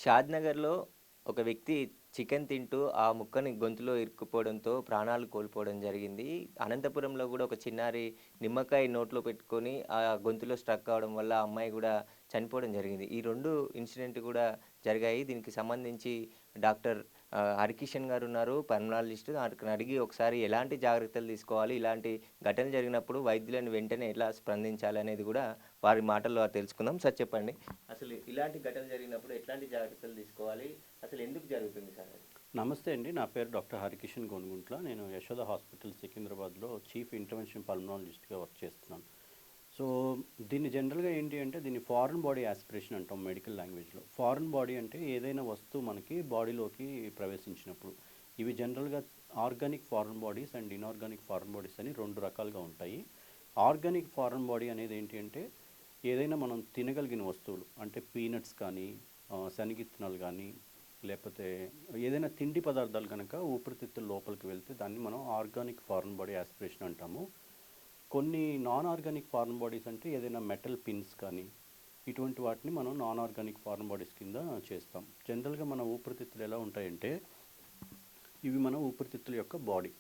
షాద్‌నగర్‌లో ఒక వ్యక్తి చికెన్ తింటూ ఆ ముక్కని గొంతులో ఇరుక్కుపోవడంతో ప్రాణాలు కోల్పోవడం జరిగింది. అనంతపురంలో గూడా ఒక చిన్నారి నిమ్మకాయ నోట్లో పెట్టుకొని గొంతులో స్ట్రక్ అవ్వడం వల్ల ఆ అమ్మాయి గూడా చనిపోవడం జరిగింది. ఈ 2 ఇన్సిడెంట్ గూడా జరిగాయి. దీనికి సంబంధించి డాక్టర్ హరికిషన్ గారున్నారు, పల్మనాలజిస్ట్. అతన్ని అడిగి ఒకసారి ఎలాంటి జాగ్రత్తలు తీసుకోవాలి, ఇలాంటి ఘటనలు జరిగినప్పుడు వైద్యులను వెంటనే ఎలా స్పందించాలి అనేది గూడా వారి మాటల్లో తెలుసుకుందాం. సార్ చెప్పండి. అసలు ఇలాంటి ఘటనలు జరిగినప్పుడు ఎట్లాంటి జాగ్రత్తలు తీసుకోవాలి? అసలు ఎందుకు జరుగుతుంది సార్ అది? నమస్తే అండి. నా పేరు డాక్టర్ హరికిషన్ గోనుగుంట్ల. నేను యశోద హాస్పిటల్ సికింద్రాబాద్లో చీఫ్ ఇంటర్వెన్షన్ పల్మనాలజిస్ట్‌గా వర్క్ చేస్తున్నాను. సో, దీన్ని జనరల్‌గా ఏంటి అంటే దీన్ని ఫారెన్ బాడీ యాస్పిరేషన్ అంటాం మెడికల్ లాంగ్వేజ్‌లో. ఫారెన్ బాడీ అంటే ఏదైనా వస్తువు మనకి బాడీలోకి ప్రవేశించినప్పుడు. ఇవి జనరల్‌గా organic foreign bodies and inorganic foreign bodies అని 2 రకాలుగా ఉంటాయి. ఆర్గానిక్ ఫారెన్ బాడీ అనేది ఏంటి అంటే ఏదైనా మనం తినగలిగిన వస్తువులు అంటే పీనట్స్ కానీ, శనగిత్తనాలు కానీ, లేకపోతే ఏదైనా తిండి పదార్థాలు కనుక ఊపిరితిత్తుల లోపలికి వెళ్తే దాన్ని మనం ఆర్గానిక్ ఫారెన్ బాడీ యాస్పిరేషన్ అంటాము. కొన్ని నాన్ ఆర్గానిక్ ఫారెన్ బాడీస్ అంటే ఏదైనా మెటల్ పిన్స్ కానీ ఇటువంటి వాటిని మనం నాన్ ఆర్గానిక్ ఫారెన్ బాడీస్ కింద చేస్తాం. జనరల్గా మన ఊపిరితిత్తులు ఎలా ఉంటాయంటే ఇవి మన ఊపిరితిత్తుల యొక్క బాడీ.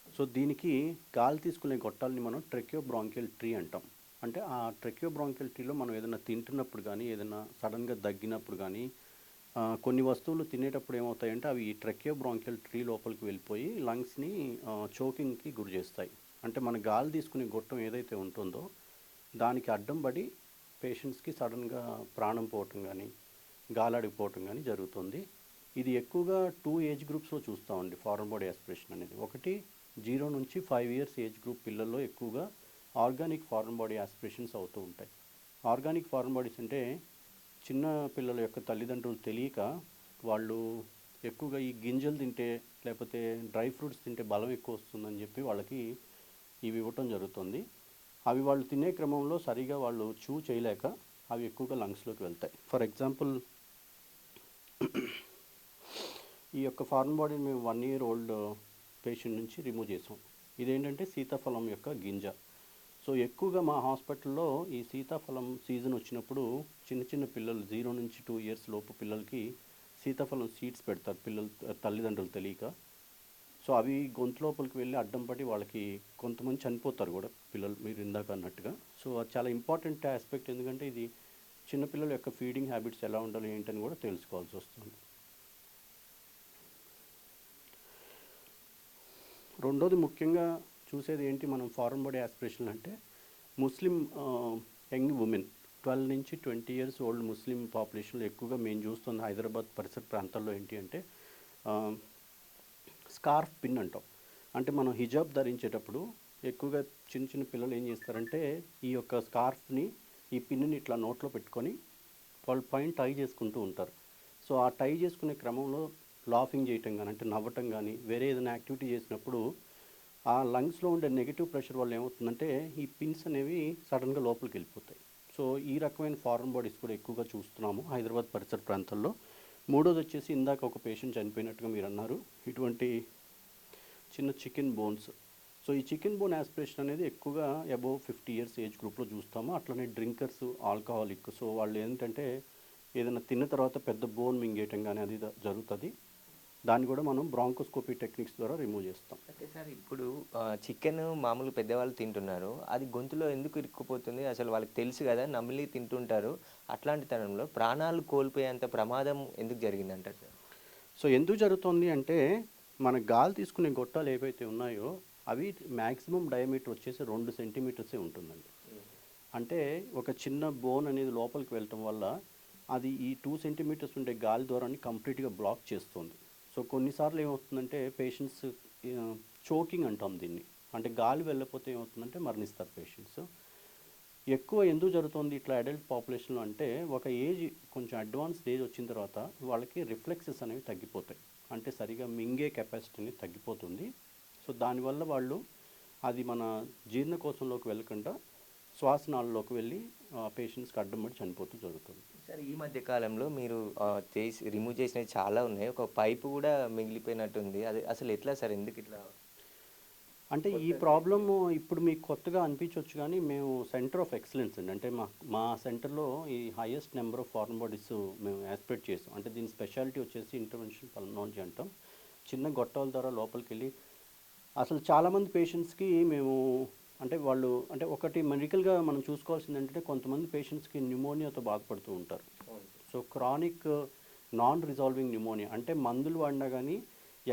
సో దీనికి గాలి తీసుకునే గొట్టాలని మనం ట్రెకియోబ్రాంకియల్ ట్రీ అంటాం. అంటే ఆ ట్రెకియోబ్రాంకియల్ ట్రీలో మనం ఏదైనా తింటున్నప్పుడు కానీ ఏదైనా సడన్గా దగ్గినప్పుడు కానీ కొన్ని వస్తువులు తినేటప్పుడు ఏమవుతాయంటే అవి ఈ ట్రెకియోబ్రాంకియల్ ట్రీ లోపలికి వెళ్ళిపోయి లంగ్స్ని చోకింగ్కి గురి చేస్తాయి. అంటే మన గాలి తీసుకునే గొట్టం ఏదైతే ఉంటుందో దానికి అడ్డం పడి పేషెంట్స్కి సడన్గా ప్రాణం పోవటం కానీ గాలాడిపోవటం కానీ జరుగుతుంది. ఇది ఎక్కువగా 2 ఏజ్ గ్రూప్స్లో చూస్తామండి ఫారెన్ బాడీ యాస్పిరేషన్ అనేది. ఒకటి 0 నుంచి 5 ఇయర్స్ ఏజ్ గ్రూప్ పిల్లల్లో ఎక్కువగా ఆర్గానిక్ ఫారెన్ బాడీ యాస్పిరేషన్స్ అవుతూ ఉంటాయి. ఆర్గానిక్ ఫారెన్ బాడీస్ అంటే చిన్న పిల్లల యొక్క తల్లిదండ్రులు తెలియక వాళ్ళు ఎక్కువగా ఈ గింజలు తింటే లేకపోతే డ్రై ఫ్రూట్స్ తింటే బలం ఎక్కువ వస్తుందని చెప్పి వాళ్ళకి ఇవి ఇవ్వటం జరుగుతుంది. అవి వాళ్ళు తినే క్రమంలో సరిగా వాళ్ళు చేయలేక అవి ఎక్కువగా లంగ్స్లోకి వెళ్తాయి. ఫర్ ఎగ్జాంపుల్ ఈ యొక్క ఫారెన్ బాడీని మేము 1 ఇయర్ ఓల్డ్ పేషెంట్ నుంచి రిమూవ్ చేసాం. ఇదేంటంటే సీతాఫలం యొక్క గింజ. సో ఎక్కువగా మా హాస్పిటల్లో ఈ సీతాఫలం సీజన్ వచ్చినప్పుడు చిన్న చిన్న పిల్లలు 0 నుంచి 2 ఇయర్స్ లోపు పిల్లలకి సీతాఫలం సీడ్స్ పెడతారు పిల్లలు తల్లిదండ్రులు తెలియక. సో అవి గొంతు లోపలికి వెళ్ళి అడ్డం పడి వాళ్ళకి కొంతమంది చనిపోతారు కూడా పిల్లలు మీరు ఇందాక అన్నట్టుగా. సో అది చాలా ఇంపార్టెంట్ ఆస్పెక్ట్, ఎందుకంటే ఇది చిన్నపిల్లల యొక్క ఫీడింగ్ హ్యాబిట్స్ ఎలా ఉండాలి ఏంటని కూడా తెలుసుకోవాల్సి వస్తుంది. రెండోది ముఖ్యంగా చూసేది ఏంటి మనం ఫారెన్ బాడీ యాస్పిరేషన్ అంటే ముస్లిం యంగ్ ఉమెన్ 12 నుంచి 20 ఇయర్స్ ఓల్డ్ ముస్లిం పాపులేషన్లో ఎక్కువగా మేము చూస్తుంది హైదరాబాద్ పరిసర ప్రాంతాల్లో ఏంటి అంటే స్కార్ఫ్ పిన్ అంటాం. అంటే మనం హిజాబ్ ధరించేటప్పుడు ఎక్కువగా చిన్న చిన్న పిల్లలు ఏం చేస్తారంటే ఈ యొక్క స్కార్ఫ్ని ఈ పిన్ని ఇట్లా నోట్లో పెట్టుకొని వాళ్ళు పైన టై చేసుకుంటూ ఉంటారు. సో ఆ టై చేసుకునే క్రమంలో లాఫింగ్ చేయటం కానీ అంటే నవ్వటం కానీ వేరే ఏదైనా యాక్టివిటీ చేసినప్పుడు ఆ లంగ్స్లో ఉండే నెగిటివ్ ప్రెషర్ వల్ల ఏమవుతుందంటే ఈ పిన్స్ అనేవి సడన్గా లోపలికి వెళ్ళిపోతాయి. సో ఈ రకమైన ఫారెన్ బాడీస్ కూడా ఎక్కువగా చూస్తున్నాము హైదరాబాద్ పరిసర ప్రాంతాల్లో. మూడోది వచ్చేసి ఇందాక ఒక పేషెంట్ చనిపోయినట్టుగా మీరు అన్నారు, ఇటువంటి చిన్న చికెన్ బోన్స్. సో ఈ చికెన్ బోన్ యాస్పిరేషన్ అనేది ఎక్కువగా అబోవ్ 50 ఇయర్స్ ఏజ్ గ్రూప్లో చూస్తాము. అట్లనే డ్రింకర్స్, ఆల్కహాలిక్. సో వాళ్ళు ఏంటంటే ఏదైనా తిన్న తర్వాత పెద్ద బోన్ మింగేయటం కానీ అది జరుగుతుంది. దాన్ని కూడా మనం బ్రాంకోస్కోపీ టెక్నిక్స్ ద్వారా రిమూవ్ చేస్తాం. అంటే సార్ ఇప్పుడు చికెన్ మామూలు పెద్దవాళ్ళు తింటున్నారు. అది గొంతులో ఎందుకు ఇరుక్కుపోతుంది? అసలు వాళ్ళకి తెలుసు కదా! నమిలి తింటుంటారు. అట్లాంటి తరుణంలో ప్రాణాలు కోల్పోయేంత ప్రమాదం ఎందుకు జరిగిందంటారు సార్? సో ఎందుకు జరుగుతుంది అంటే మన గాలి తీసుకునే గొట్టాలు ఏవైతే ఉన్నాయో అవి మ్యాక్సిమం డయామీటర్ వచ్చేసి 2 సెంటీమీటర్సే ఉంటుందండి. అంటే ఒక చిన్న బోన్ అనేది లోపలికి వెళ్ళటం వల్ల అది ఈ 2 సెంటీమీటర్స్ ఉండే గాలి ద్వారాన్ని కంప్లీట్గా బ్లాక్ చేస్తుంది. సో కొన్నిసార్లు ఏమవుతుందంటే పేషెంట్స్ చోకింగ్ అంటాం దీన్ని. అంటే గాలి వెళ్ళకపోతే ఏమవుతుందంటే మరణిస్తారు పేషెంట్స్. ఎక్కువ ఎందుకు జరుగుతుంది ఇట్లా అడల్ట్ పాపులేషన్లో అంటే ఒక ఏజ్ కొంచెం అడ్వాన్స్డ్ ఏజ్ వచ్చిన తర్వాత వాళ్ళకి రిఫ్లెక్సెస్ అనేవి తగ్గిపోతాయి. అంటే సరిగా మింగే కెపాసిటీని తగ్గిపోతుంది. సో దానివల్ల వాళ్ళు అది మన జీర్ణకోశంలోకి వెళ్ళకుండా శ్వాసనాళంలోకి వెళ్ళి పేషెంట్స్కి అడ్డం పడి చనిపోతూ జరుగుతుంది. సార్ ఈ మధ్య కాలంలో మీరు రిమూవ్ చేసినవి చాలా ఉన్నాయి. ఒక పైపు కూడా మిగిలిపోయినట్టుంది. అది అసలు ఎట్లా సార్? ఎందుకు ఇట్లా? అంటే ఈ ప్రాబ్లము ఇప్పుడు మీకు కొత్తగా అనిపించవచ్చు కానీ మేము సెంటర్ ఆఫ్ ఎక్సలెన్స్ అండి. అంటే మా సెంటర్లో ఈ highest number of foreign bodies మేము యాస్పిరేట్ చేసాం. అంటే దీని స్పెషాలిటీ వచ్చేసి ఇంటర్వెన్షన్ పల్మనాలజీ అంటాం. చిన్న గొట్టాల ద్వారా లోపలికి వెళ్ళి అసలు చాలామంది పేషెంట్స్కి మేము అంటే వాళ్ళు అంటే ఒకటి మెడికల్గా మనం చూసుకోవాల్సింది ఏంటంటే కొంతమంది పేషెంట్స్కి న్యూమోనియాతో బాధపడుతూ ఉంటారు. So chronic non resolving pneumonia అంటే మందులు వాడినా కానీ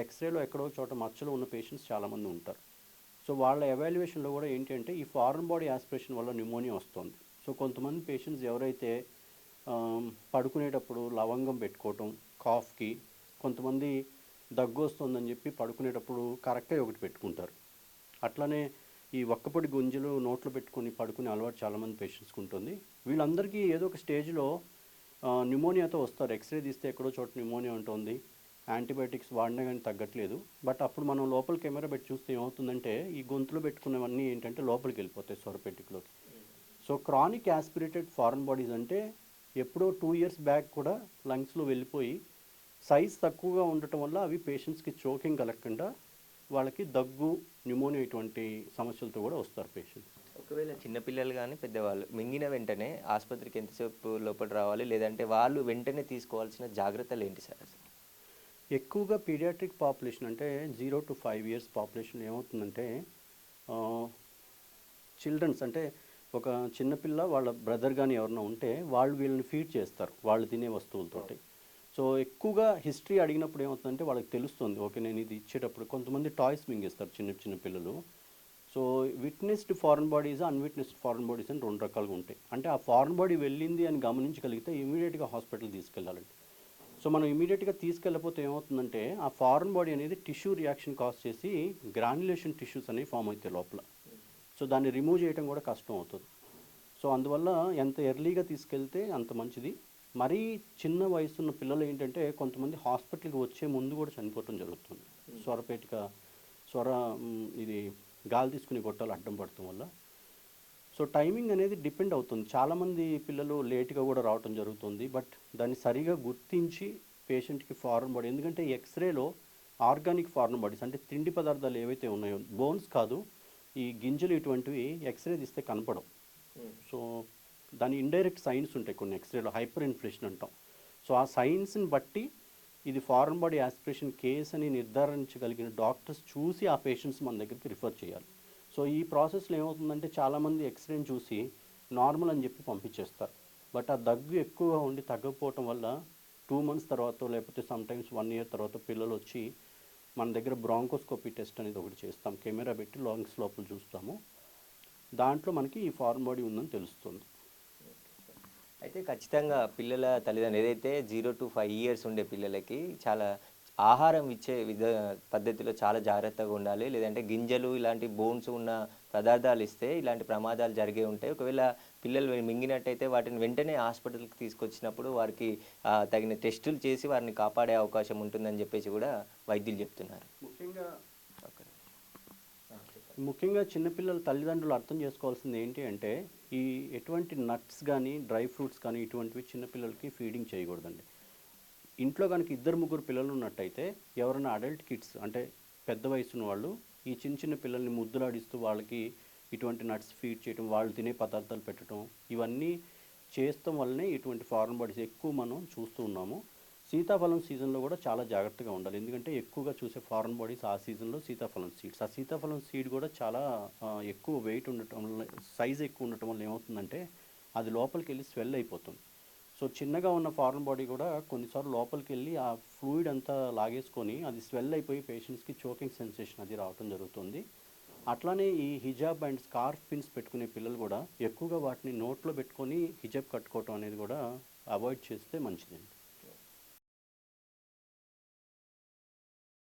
ఎక్స్రేలో ఎక్కడో చోట మచ్చలు ఉన్న పేషెంట్స్ చాలామంది ఉంటారు. సో వాళ్ళ ఎవాల్యుయేషన్లో కూడా ఏంటి అంటే ఈ ఫారెన్ బాడీ యాస్పిరేషన్ వల్ల న్యూమోనియా వస్తుంది. సో కొంతమంది పేషెంట్స్ ఎవరైతే పడుకునేటప్పుడు లవంగం పెట్టుకోవటం కాఫ్కి, కొంతమంది దగ్గు వస్తుందని చెప్పి పడుకునేటప్పుడు కరెక్ట్గా ఒకటి పెట్టుకుంటారు. అట్లానే ఈ ఒక్కపొడి గుంజలు నోట్లో పెట్టుకొని పడుకునే అలవాటు చాలామంది పేషెంట్స్కి ఉంటుంది. వీళ్ళందరికీ ఏదో ఒక స్టేజ్లో న్యూమోనియాతో వస్తారు. ఎక్స్రే తీస్తే ఎక్కడో చోట న్యూమోనియా ఉంటుంది, యాంటీబయాటిక్స్ వాడినా కానీ తగ్గట్లేదు. బట్ అప్పుడు మనం లోపల కెమెరా పెట్టి చూస్తే ఏమవుతుందంటే ఈ గొంతులో పెట్టుకున్నవన్నీ ఏంటంటే లోపలికి వెళ్ళిపోతాయి స్వరపెట్టికలోకి. So chronic aspirated foreign bodies అంటే ఎప్పుడో 2 years బ్యాక్ కూడా లంగ్స్లో వెళ్ళిపోయి సైజ్ తక్కువగా ఉండటం వల్ల అవి పేషెంట్స్కి చోకింగ్ కలగకుండా వాళ్ళకి దగ్గు, న్యూమోనియా ఇటువంటి సమస్యలతో కూడా వస్తారు పేషెంట్స్. ఒకవేళ చిన్నపిల్లలు కానీ పెద్దవాళ్ళు మింగిన వెంటనే ఆసుపత్రికి ఎంతసేపు లోపల రావాలి, లేదంటే వాళ్ళు వెంటనే తీసుకోవాల్సిన జాగ్రత్తలు ఏంటి సార్ అసలు? ఎక్కువగా పీడియాట్రిక్ పాపులేషన్ అంటే 0 to 5 years పాపులేషన్ ఏమవుతుందంటే చిల్డ్రన్స్ అంటే ఒక చిన్నపిల్ల వాళ్ళ బ్రదర్ కానీ ఎవరైనా ఉంటే వాళ్ళు వీళ్ళని ఫీడ్ చేస్తారు వాళ్ళు తినే వస్తువులతోటి. సో ఎక్కువగా హిస్టరీ అడిగినప్పుడు ఏమవుతుందంటే వాళ్ళకి తెలుస్తుంది, ఓకే నేను ఇది ఇచ్చేటప్పుడు కొంతమంది టాయ్స్ మింగేస్తారు చిన్న చిన్న పిల్లలు. So witnessed foreign bodies, unwitnessed foreign bodies అని 2 రకాలుగా ఉంటాయి. అంటే ఆ ఫారెన్ బాడీ వెళ్ళింది అని గమనించగలిగితే ఇమీడియట్గా హాస్పిటల్ తీసుకెళ్ళాలండి. సో మనం ఇమీడియట్గా తీసుకెళ్ళకపోతే ఏమవుతుందంటే ఆ ఫారెన్ బాడీ అనేది టిష్యూ రియాక్షన్ కాజ్ చేసి గ్రాన్యులేషన్ టిష్యూస్ అనేవి ఫామ్ అవుతాయి లోపల. సో దాన్ని రిమూవ్ చేయడం కూడా కష్టం అవుతుంది. సో అందువల్ల ఎంత ఎర్లీగా తీసుకెళ్తే అంత మంచిది. మరీ చిన్న వయసున్న పిల్లలు ఏంటంటే కొంతమంది హాస్పిటల్కి వచ్చే ముందు కూడా చనిపోవటం జరుగుతుంది. స్వరపేటిక ఇది గాలి తీసుకునే గొట్టాలు అడ్డం పడటం వల్ల. సో టైమింగ్ అనేది డిపెండ్ అవుతుంది. చాలామంది పిల్లలు లేట్గా కూడా రావటం జరుగుతుంది. బట్ దాన్ని సరిగా గుర్తించి పేషెంట్కి ఫారెన్ బాడీ, ఎందుకంటే ఎక్స్రేలో ఆర్గానిక్ ఫారెన్ బాడీస్ అంటే తిండి పదార్థాలు ఏవైతే ఉన్నాయో, బోన్స్ కాదు, ఈ గింజలు ఇటువంటివి ఎక్స్రే తీస్తే కనపడవు. సో దాని ఇండైరెక్ట్ సైన్స్ ఉంటాయి కొన్ని ఎక్స్రేలో, హైపర్ ఇన్ఫ్లేషన్ అంటాం. సో ఆ సైన్స్ని బట్టి ఇది ఫారెన్ బాడీ యాస్పిరేషన్ కేస్ అని నిర్ధారించగలిగిన డాక్టర్స్ చూసి ఆ పేషెంట్స్ మన దగ్గరికి రిఫర్ చేయాలి. సో ఈ ప్రాసెస్లో ఏమవుతుందంటే చాలామంది ఎక్స్రేని చూసి నార్మల్ అని చెప్పి పంపించేస్తారు. బట్ ఆ దగ్గు ఎక్కువగా ఉండి తగ్గకపోవటం వల్ల 2 months తర్వాత లేకపోతే సమ్టైమ్స్ 1 year తర్వాత పిల్లలు వచ్చి మన దగ్గర బ్రాంకోస్కోపీ టెస్ట్ అనేది ఒకటి చేస్తాం. కెమెరా పెట్టి లంగ్స్ లోపల చూస్తాము. దాంట్లో మనకి ఈ ఫారెన్ బాడీ ఉందని తెలుస్తుంది. అయితే ఖచ్చితంగా పిల్లల తల్లిదండ్రులు ఏదైతే 0 to 5 years ఉండే పిల్లలకి చాలా ఆహారం ఇచ్చే పద్ధతిలో చాలా జాగ్రత్తగా ఉండాలి. లేదంటే గింజలు ఇలాంటి బోన్స్ ఉన్న పదార్థాలు ఇస్తే ఇలాంటి ప్రమాదాలు జరిగే ఉంటాయి. ఒకవేళ పిల్లలు మింగినట్టయితే వాటిని వెంటనే హాస్పిటల్కి తీసుకొచ్చినప్పుడు వారికి తగిన టెస్టులు చేసి వారిని కాపాడే అవకాశం ఉంటుందని చెప్పేసి కూడా వైద్యులు చెప్తున్నారు. ముఖ్యంగా చిన్నపిల్లల తల్లిదండ్రులు అర్థం చేసుకోవాల్సింది ఏంటి అంటే ఈ ఎటువంటి నట్స్ కానీ డ్రై ఫ్రూట్స్ కానీ ఇటువంటివి చిన్నపిల్లలకి ఫీడింగ్ చేయకూడదండి. ఇంట్లో కనుక 2-3 పిల్లలు ఉన్నట్టయితే ఎవరైనా అడల్ట్ కిడ్స్ అంటే పెద్ద వయసున్న వాళ్ళు ఈ చిన్న చిన్న పిల్లల్ని ముద్దులాడిస్తూ వాళ్ళకి ఇటువంటి నట్స్ ఫీడ్ చేయడం, వాళ్ళు తినే పదార్థాలు పెట్టడం, ఇవన్నీ చేస్తాం వల్లనే ఇటువంటి ఫారెన్ బాడీస్ ఎక్కువ మనం చూస్తూ ఉన్నాము. సీతాఫలం సీజన్లో కూడా చాలా జాగ్రత్తగా ఉండాలి. ఎందుకంటే ఎక్కువగా చూసే ఫారెన్ బాడీస్ ఆ సీజన్లో సీతాఫలం సీడ్స్. ఆ సీతాఫలం సీడ్ కూడా చాలా ఎక్కువ వెయిట్ ఉండటం వల్ల, సైజ్ ఎక్కువ ఉండటం వల్ల ఏమవుతుందంటే అది లోపలికి వెళ్ళి స్వెల్ అయిపోతుంది. సో చిన్నగా ఉన్న ఫారెన్ బాడీ కూడా కొన్నిసార్లు లోపలికి వెళ్ళి ఆ ఫ్లూయిడ్ అంతా లాగేసుకొని అది స్వెల్ అయిపోయి పేషెంట్స్కి చోకింగ్ సెన్సేషన్ అది రావడం జరుగుతుంది. అట్లానే ఈ హిజాబ్ అండ్ స్కార్ఫ్ పిన్స్ పెట్టుకునే పిల్లలు కూడా ఎక్కువగా వాటిని నోట్లో పెట్టుకొని హిజాబ్ కట్టుకోవటం అనేది కూడా అవాయిడ్ చేస్తే మంచిదండి.